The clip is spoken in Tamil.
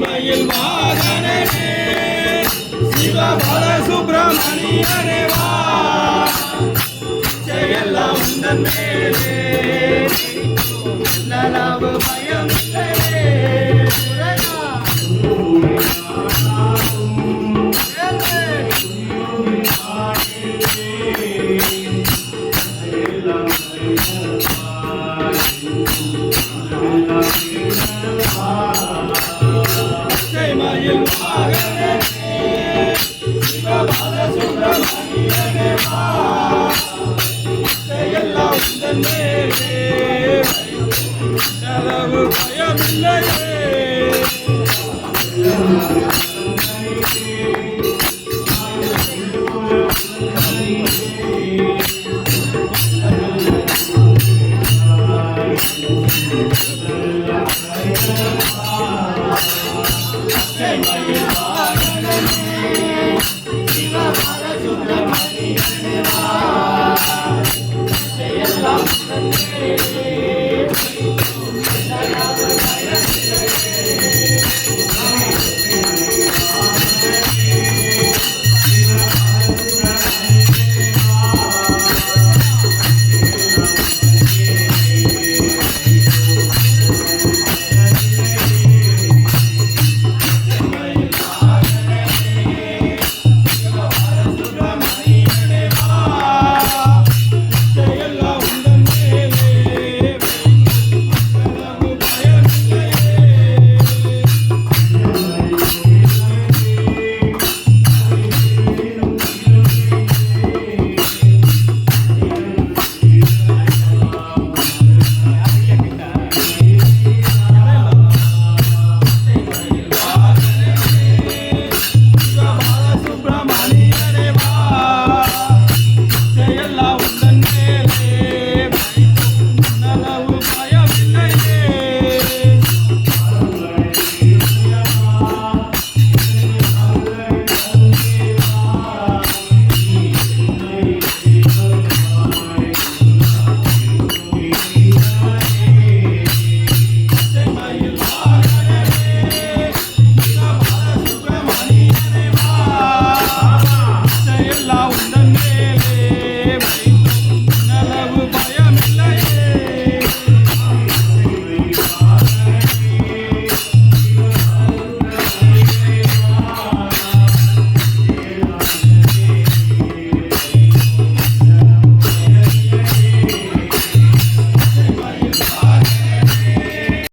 மயில் வாகனே சிவ பல சுப்பிரமணியனே வா எல்லாம் உந்தன் மேலே நலவு பயம் மயில் வாகனே சிவ பல சுப்பிரமணியனே வா எல்லாம் உந்தன் மேலே நலவு பயமில்லையே மயில் வாகனே சிவ பல சுப்பிரமணியனே வா எல்லாம் உந்தன் மேலே